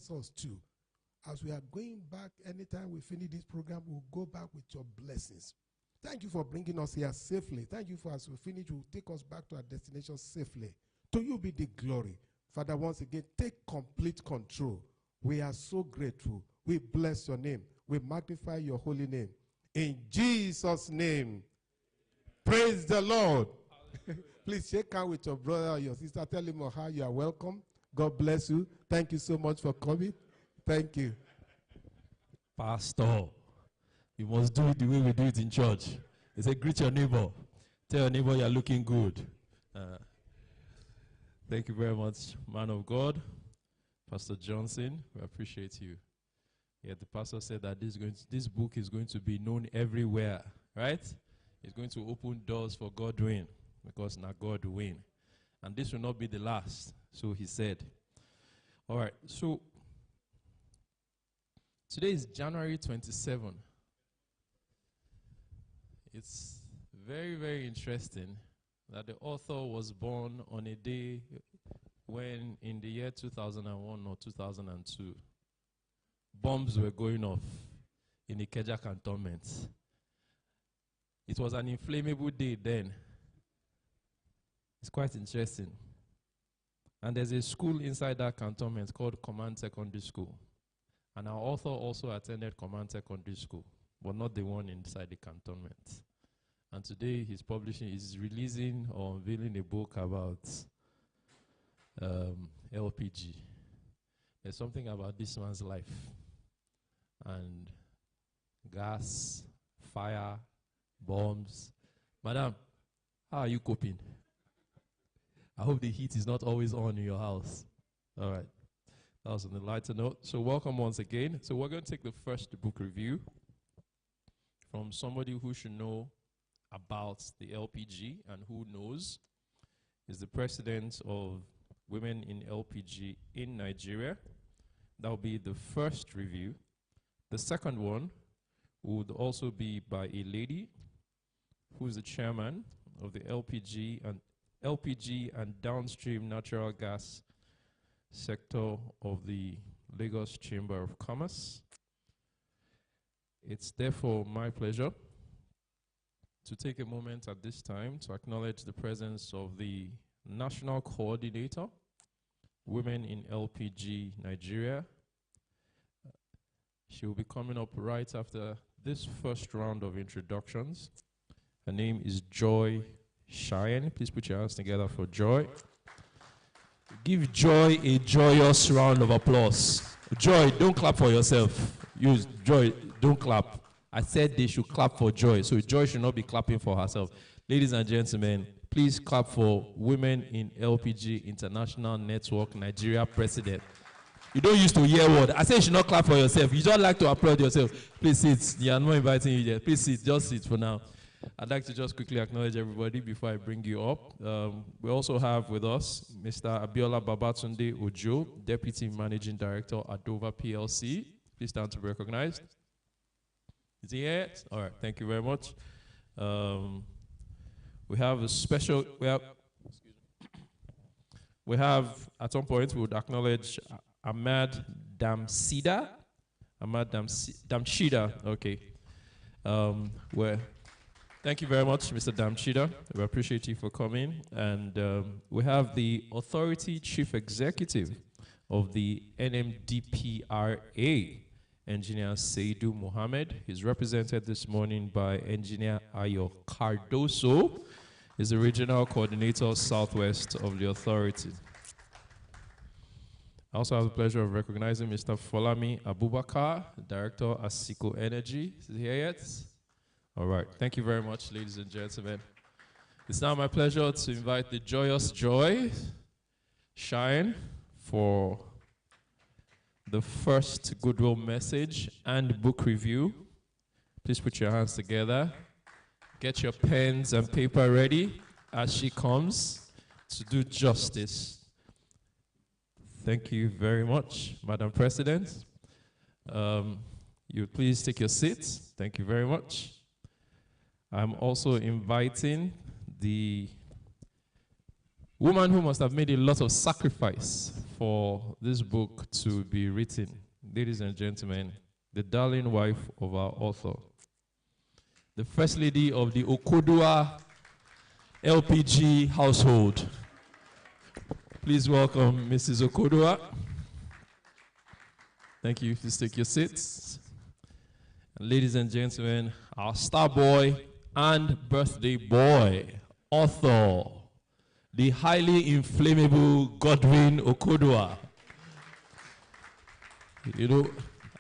bless us too. As we are going back, anytime we finish this program, we'll go back with your blessings. Thank you for bringing us here safely. Thank you for, as we finish, you'll take us back to our destination safely. To you be the glory. Father, once again, take complete control. We are so grateful. We bless your name. We magnify your holy name. In Jesus' name, praise the Lord. Please shake hands with your brother or your sister. Tell him or her you are welcome. God bless you. Thank you so much for coming. Thank you. Pastor, you must do it the way we do it in church. They say, greet your neighbor. Tell your neighbor you're looking good. Thank you very much, man of God. Pastor Johnson, we appreciate you. Yeah, the pastor said that this book is going to be known everywhere, right? It's going to open doors for God doing, because now God will win. And this will not be the last, so he said. All right, so today is January 27. It's very, very interesting that the author was born on a day when in the year 2001 or 2002, bombs were going off in the Ikeja cantonment. It was an inflammable day then. It's quite interesting. And there's a school inside that cantonment called Command Secondary School. And our author also attended Command Secondary School, but not the one inside the cantonment. And today he's releasing or unveiling a book about LPG. There's something about this man's life. And gas, fire, bombs. Madam, how are you coping? I hope the heat is not always on in your house. All right. That was on the lighter note. So welcome once again. So we're going to take the first book review from somebody who should know about the LPG and who knows. Is the president of Women in LPG in Nigeria. That will be the first review. The second one would also be by a lady who is the chairman of the LPG and downstream natural gas sector of the Lagos Chamber of Commerce. It's therefore my pleasure to take a moment at this time to acknowledge the presence of the National Coordinator, Women in LPG Nigeria. She will be coming up right after this first round of introductions. Her name is Joy Cheyenne. Please put your hands together for Joy. Give Joy a joyous round of applause. Joy, don't clap for yourself. Use Joy, don't clap. I said they should clap for Joy, so Joy should not be clapping for herself. Ladies and gentlemen, please clap for Women in LPG International Network Nigeria President. You don't used to hear word. I said you should not clap for yourself. You just like to applaud yourself. Please sit. They are not inviting you yet. Please sit. Just sit for now. I'd like to just quickly acknowledge everybody before I bring you up. We also have with us Mr. Abiola Babatunde Ojo, Deputy Managing Director at Dover PLC. Please stand to be recognized. Is he here? All right. Thank you very much. We have a special. We have at some point we would acknowledge Ahmad Damshida. Damshida. Okay. Thank you very much, Mr. Damshida. We appreciate you for coming. And we have the Authority Chief Executive of the NMDPRA, Engineer Seidu Mohammed. He's represented this morning by Engineer Ayo Cardoso. He's the Regional Coordinator Southwest of the Authority. I also have the pleasure of recognizing Mr. Folami Abubakar, Director at Asiko Energy. Is he here yet? All right. Thank you very much, ladies and gentlemen. It's now my pleasure to invite the joyous Joy Cheyenne for the first Goodwill message and book review. Please put your hands together. Get your pens and paper ready as she comes to do justice. Thank you very much, Madam President. You please take your seats. Thank you very much. I'm also inviting the woman who must have made a lot of sacrifice for this book to be written. Ladies and gentlemen, the darling wife of our author, the First Lady of the Okodua LPG household. Please welcome Mrs. Okodua. Thank you. Please take your seats. And ladies and gentlemen, our star boy and birthday boy, author, the highly inflammable Godwin Okodua. You know,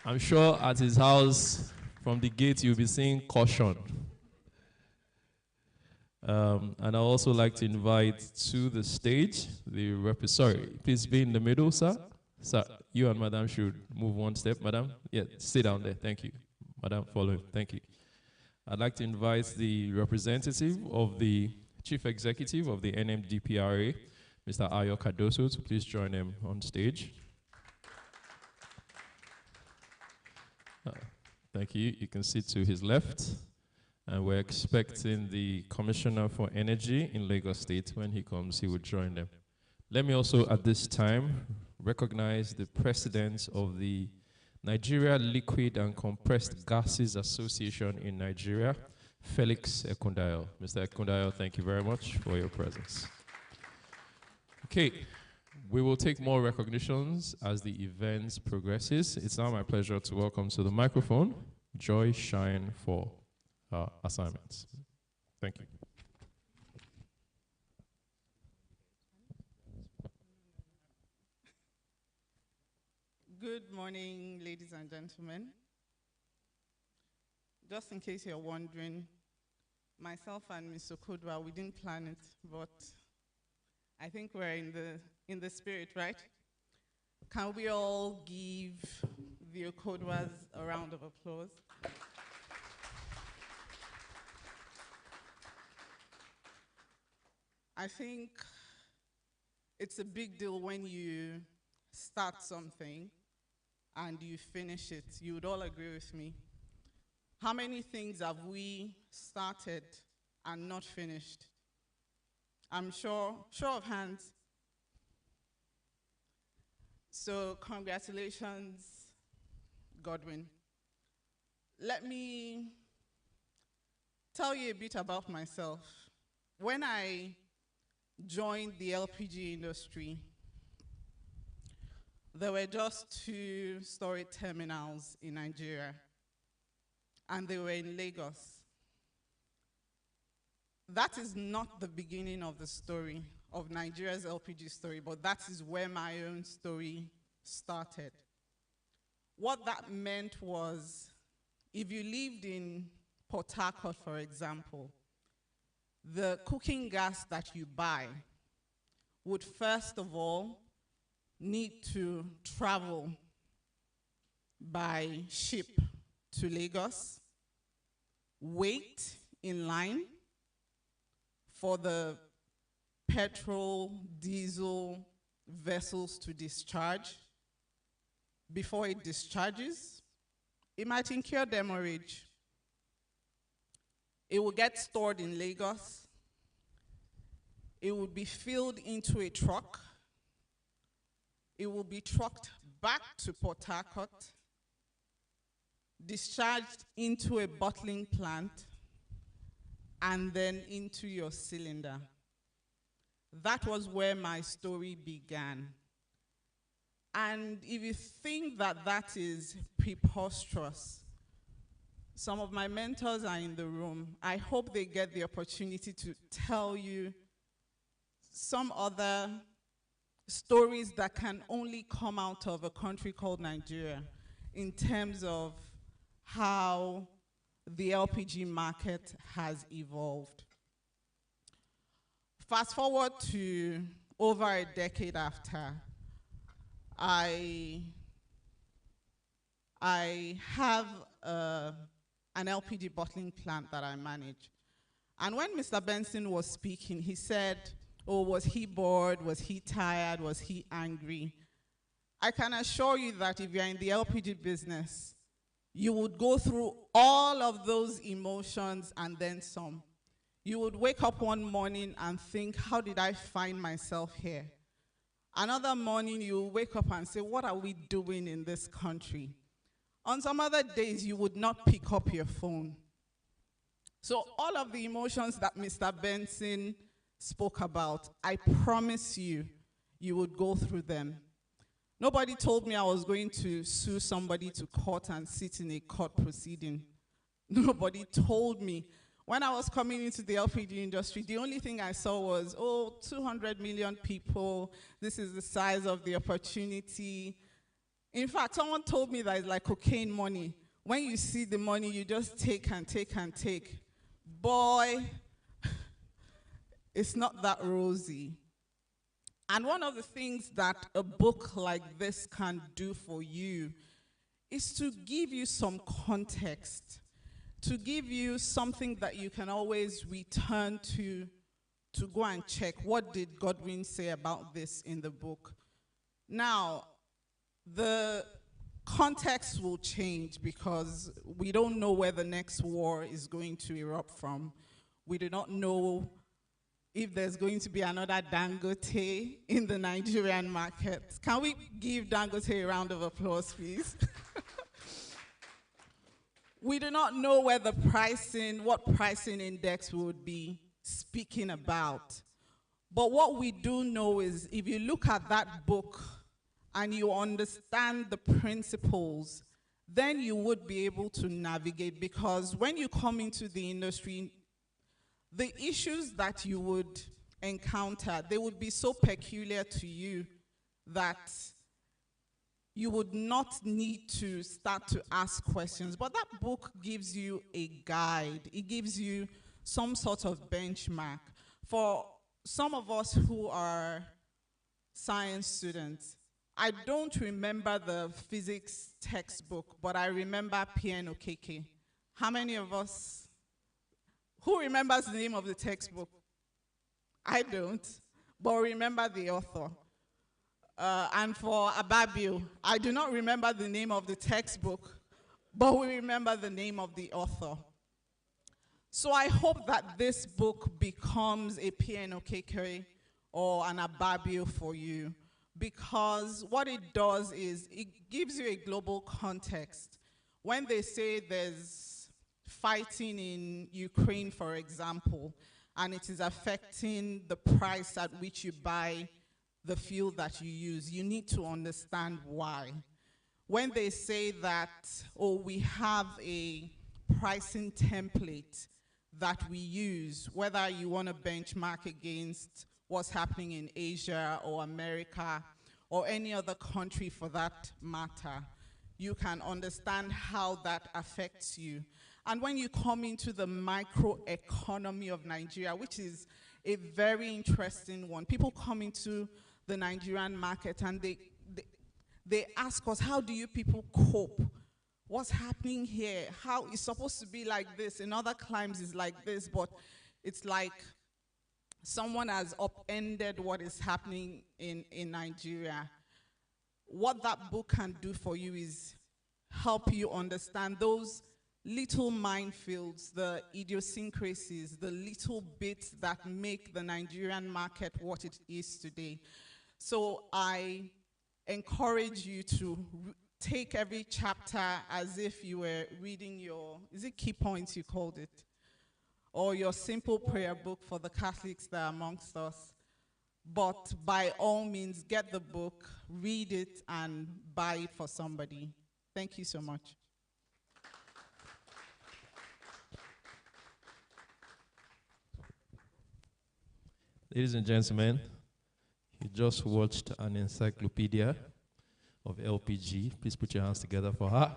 I'm sure at his house, from the gate, you'll be saying caution. And I'd also like to invite to the stage sorry, please be in the middle, sir. Sir, you and Madam should move one step. Madam, yeah, sit down there. Thank you. Madam, follow him. Thank you. I'd like to invite the representative of the Chief Executive of the NMDPRA, Mr. Ayo Cardoso, to please join him on stage. Thank you. You can sit to his left. And we're expecting the Commissioner for Energy in Lagos State. When he comes, he will join them. Let me also, at this time, recognize the President of the Nigeria Liquid and Compressed Gases Association in Nigeria, Felix Ekundayo. Mr. Ekundayo, thank you very much for your presence. Okay, we will take more recognitions as the event progresses. It's now my pleasure to welcome to the microphone Joy Shine for assignments. Thank you. Good morning, ladies and gentlemen. Just in case you're wondering, myself and Ms. Okodua, we didn't plan it, but I think we're in the spirit, right? Can we all give the Okoduas a round of applause? I think it's a big deal when you start something and you finish it. You would all agree with me. How many things have we started and not finished? I'm sure, show of hands. So congratulations, Godwin. Let me tell you a bit about myself. When I joined the LPG industry, there were just 2 storage terminals in Nigeria, and they were in Lagos. That is not the beginning of the story, of Nigeria's LPG story, but that is where my own story started. What that meant was, if you lived in Port Harcourt, for example, the cooking gas that you buy would first of all need to travel by ship to Lagos, wait in line for the petrol, diesel vessels to discharge. Before it discharges, it might incur demurrage. It will get stored in Lagos. It will be filled into a truck. It will be trucked back to Port Harcourt, discharged into a bottling plant, and then into your cylinder. That was where my story began. And if you think that that is preposterous, some of my mentors are in the room. I hope they get the opportunity to tell you some other stories that can only come out of a country called Nigeria in terms of how the LPG market has evolved. Fast forward to over a decade after, I have an LPG bottling plant that I manage. And when Mr. Benson was speaking, he said, oh, was he bored? Was he tired? Was he angry? I can assure you that if you're in the LPG business, you would go through all of those emotions and then some. You would wake up one morning and think, how did I find myself here? Another morning, you will wake up and say, what are we doing in this country? On some other days, you would not pick up your phone. So all of the emotions that Mr. Benson spoke about, I promise you, you would go through them. Nobody told me I was going to sue somebody to court and sit in a court proceeding. Nobody told me. When I was coming into the LPG industry, the only thing I saw was, 200 million people, this is the size of the opportunity. In fact, someone told me that it's like cocaine money. When you see the money, you just take and take and take. Boy, it's not that rosy. And one of the things that a book like this can do for you is to give you some context, to give you something that you can always return to go and check, what did Godwin say about this in the book? Now, the context will change because we don't know where the next war is going to erupt from. We do not know if there's going to be another Dangote in the Nigerian market. Can we give Dangote a round of applause, please? We do not know where the what pricing index would be speaking about. But what we do know is if you look at that book and you understand the principles, then you would be able to navigate, because when you come into the industry, the issues that you would encounter, they would be so peculiar to you that you would not need to start to ask questions. But that book gives you a guide. It gives you some sort of benchmark. For some of us who are science students, I don't remember the physics textbook, but I remember P.N. Okeke. How many of us? Who remembers the name of the textbook? I don't, but remember the author. And for Ababio, I do not remember the name of the textbook, but we remember the name of the author. So I hope that this book becomes a P.N. Okeke or an Ababio for you, because what it does is it gives you a global context. When they say there's fighting in Ukraine, for example, and it is affecting the price at which you buy the fuel that you use, you need to understand why. When they say that, we have a pricing template that we use, whether you want to benchmark against what's happening in Asia or America or any other country for that matter, you can understand how that affects you. And when you come into the microeconomy of Nigeria, which is a very interesting one, people come into the Nigerian market and they ask us, how do you people cope? What's happening here? How it's supposed to be like this, in other climes it's like this, but it's like someone has upended what is happening in Nigeria. What that book can do for you is help you understand those little minefields, the idiosyncrasies, the little bits that make the Nigerian market what it is today. So I encourage you to take every chapter as if you were reading your, is it key points you called it? Or your simple prayer book for the Catholics that are amongst us. But by all means, get the book, read it, and buy it for somebody. Thank you so much. Ladies and gentlemen, you just watched an encyclopedia of LPG. Please put your hands together for her.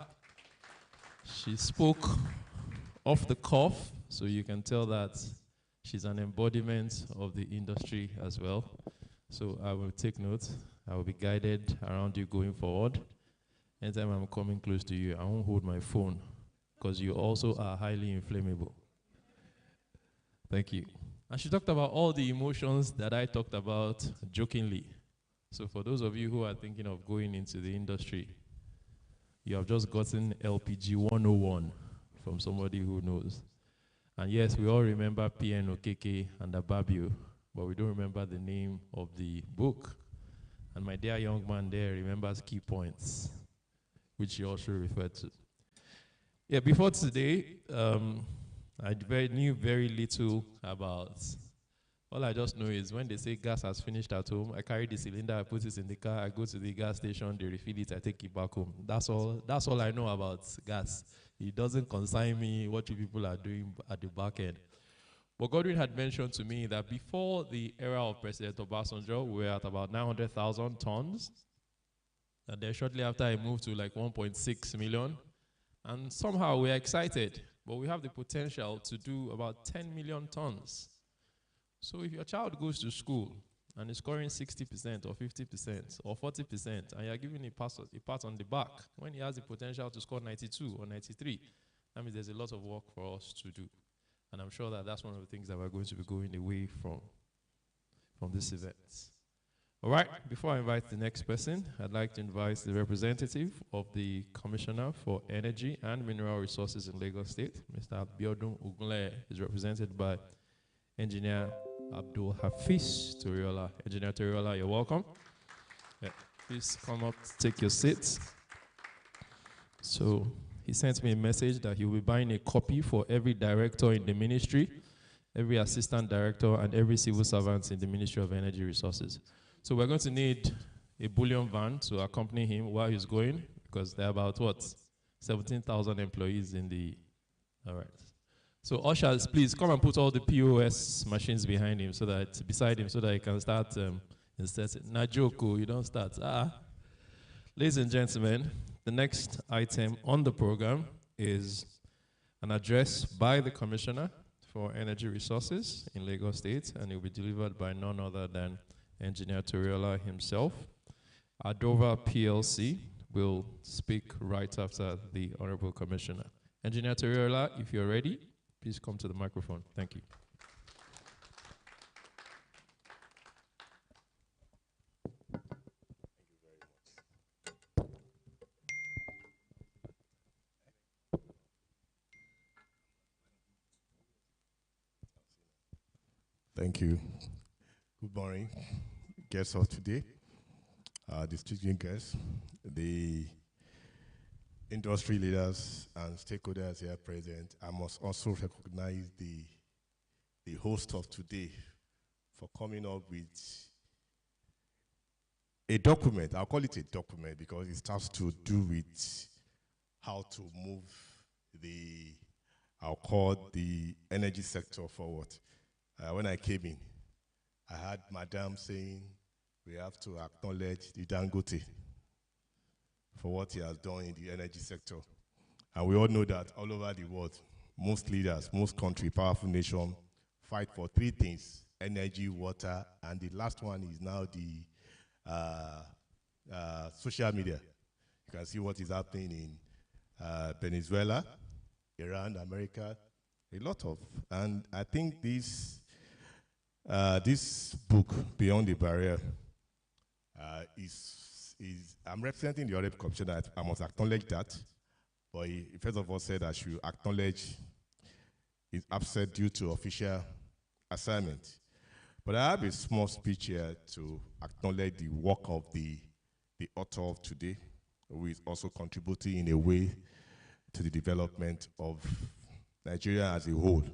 She spoke off the cuff, so you can tell that she's an embodiment of the industry as well. So I will take note. I will be guided around you going forward. Anytime I'm coming close to you, I won't hold my phone, because you also are highly inflammable. Thank you. And she talked about all the emotions that I talked about jokingly. So for those of you who are thinking of going into the industry, you have just gotten LPG 101 from somebody who knows. And yes, we all remember P.N. Okeke and Ababio, but we don't remember the name of the book. And my dear young man there remembers key points, which he also referred to. Yeah, before today, I knew very little about. All I just know is when they say gas has finished at home, I carry the cylinder, I put it in the car, I go to the gas station, they refill it, I take it back home. That's all I know about gas. It doesn't concern me what you people are doing at the back end. But Godwin had mentioned to me that before the era of President Obasanjo, we were at about 900,000 tons. And then shortly after, I moved to like 1.6 million. And somehow we're excited, but we have the potential to do about 10 million tons. So if your child goes to school and is scoring 60% or 50% or 40%, and you're giving a pat on the back, when he has the potential to score 92 or 93, that means there's a lot of work for us to do. And I'm sure that that's one of the things that we're going to be going away from this event. All right, before I invite the next person, I'd like to invite the representative of the Commissioner for Energy and Mineral Resources in Lagos State, Mr. Abiodun Ogunleye, is represented by Engineer Abdul Hafiz Toriola. Engineer Toriola, you're welcome. Yeah, please come up, take your seats. So he sent me a message that he will be buying a copy for every director in the ministry, every assistant director, and every civil servant in the Ministry of Energy Resources. So we're going to need a bullion van to accompany him while he's going, because there are about, 17,000 employees in the, all right. So ushers, please come and put all the POS machines behind him, beside him, so that he can start instead. Najoko, you don't start. Ladies and gentlemen, the next item on the program is an address by the Commissioner for Energy Resources in Lagos State, and it will be delivered by none other than Engineer Toriola himself. Adova PLC will speak right after the Honorable Commissioner. Engineer Toriola, if you're ready, please come to the microphone. Thank you. Thank you. Good morning, guests of today, distinguished guests, the industry leaders and stakeholders here present. I must also recognize the host of today for coming up with a document. I'll call it a document because it has to do with how to move I'll call the energy sector forward. When I came in, I heard Madam saying we have to acknowledge the Dangote for what he has done in the energy sector. And we all know that all over the world, most leaders, most countries, powerful nations fight for three things: energy, water, and the last one is now the social media. You can see what is happening in Venezuela, Iran, America, a lot of. And I think this book, Beyond the Barrier, I'm representing the Honorable Commissioner. I must acknowledge that. But he first of all said I should acknowledge his absence due to official assignment. But I have a small speech here to acknowledge the work of the author of today, who is also contributing in a way to the development of Nigeria as a whole.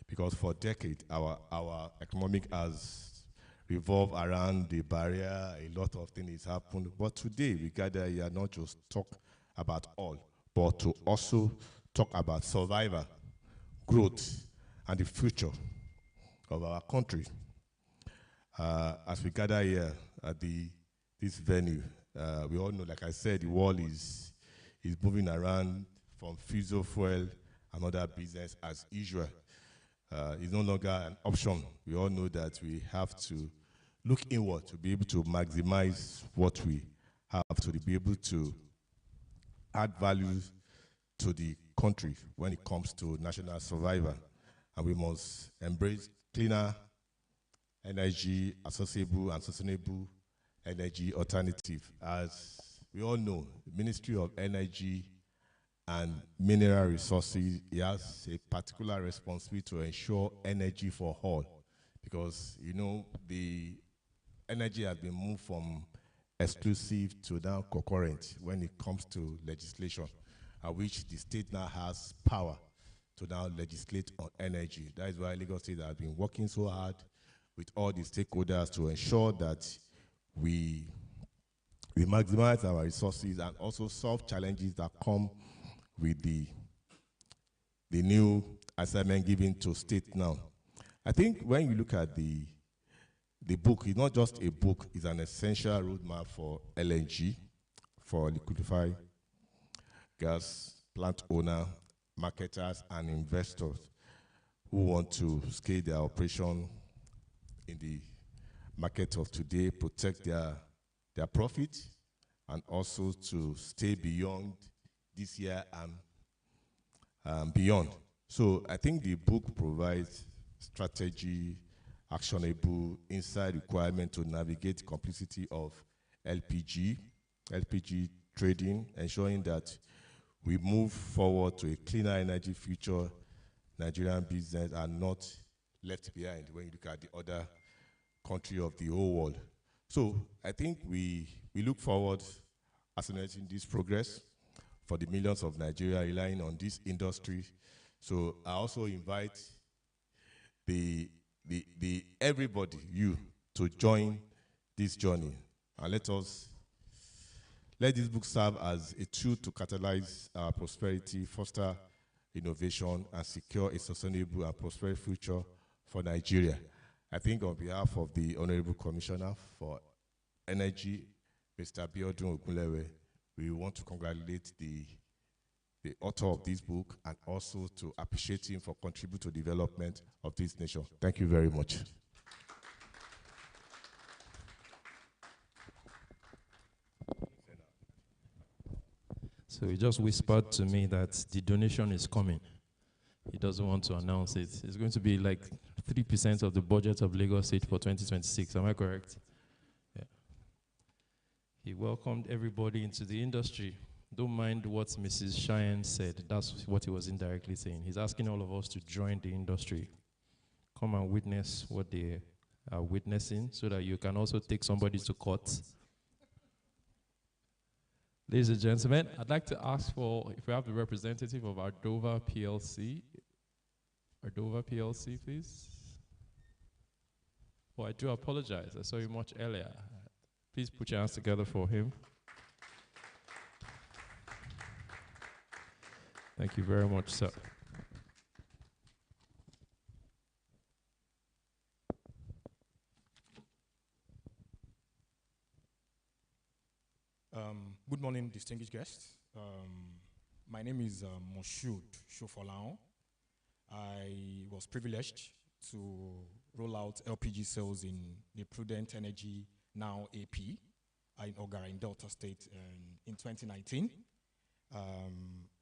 Because for decades, our economic has revolved around the barrier. A lot of things happened. But today, we gather here not just talk about all, but to also talk about survival, growth, and the future of our country. As we gather here at this venue, we all know, like I said, the world is moving around from fossil fuel and other business as usual. It's no longer an option. We all know that we have to look inward to be able to maximize what we have, to be able to add value to the country when it comes to national survival. And we must embrace cleaner energy, accessible and sustainable energy alternative. As we all know, the Ministry of Energy and mineral resources, he has a particular responsibility to ensure energy for all. Because, you know, the energy has been moved from exclusive to now concurrent when it comes to legislation, which the state now has power to now legislate on energy. That is why Lagos State has been working so hard with all the stakeholders to ensure that we maximize our resources and also solve challenges that come with the new assignment given to state now. I think when you look at the book, it's not just a book, it's an essential roadmap for LNG, for liquefied gas plant owner, marketers, and investors who want to scale their operation in the market of today, protect their profit, and also to stay beyond this year and beyond. So I think the book provides strategy, actionable, inside requirement to navigate complexity of LPG trading, ensuring that we move forward to a cleaner energy future. Nigerian business are not left behind when you look at the other country of the whole world. So I think we look forward accelerating this progress for the millions of Nigeria relying on this industry. So I also invite everybody, you, to join this journey. And let this book serve as a tool to catalyze our prosperity, foster innovation, and secure a sustainable and prosperous future for Nigeria. I think on behalf of the Honorable Commissioner for Energy, Mr. Biodun Ogunlewe, we want to congratulate the author of this book and also to appreciate him for contributing to the development of this nation. Thank you very much. So he just whispered to me that the donation is coming. He doesn't want to announce it. It's going to be like 3% of the budget of Lagos State for 2026. Am I correct? Yeah. He welcomed everybody into the industry. Don't mind what Mrs. Cheyenne said. That's what he was indirectly saying. He's asking all of us to join the industry. Come and witness what they are witnessing so that you can also take somebody to court. Ladies and gentlemen, I'd like to ask for, if we have the representative of Ardova PLC. Ardova PLC, please. Oh, I do apologize. I saw you much earlier. Please put your hands together for him. Thank you very much, sir. Good morning, distinguished guests. My name is Moshood Shofolaon. I was privileged to roll out LPG sales in the Prudent Energy, now AP, in Ogara in Delta State in 2019.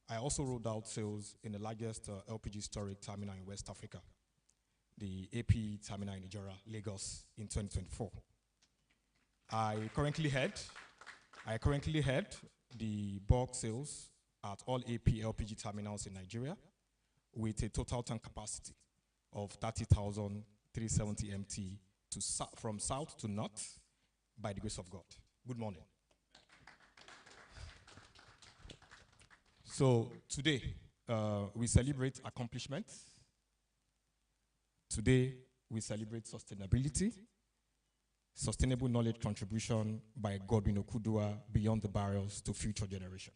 I also rolled out sales in the largest LPG storage terminal in West Africa, the AP terminal in Ijora, Lagos, in 2024. I currently head the bulk sales at all AP LPG terminals in Nigeria with a total tank capacity of 30,370 MT from south to north by the grace of God. Good morning. So today, we celebrate accomplishments. Today, we celebrate sustainability, sustainable knowledge contribution by Godwin Okudua beyond the barrels to future generations.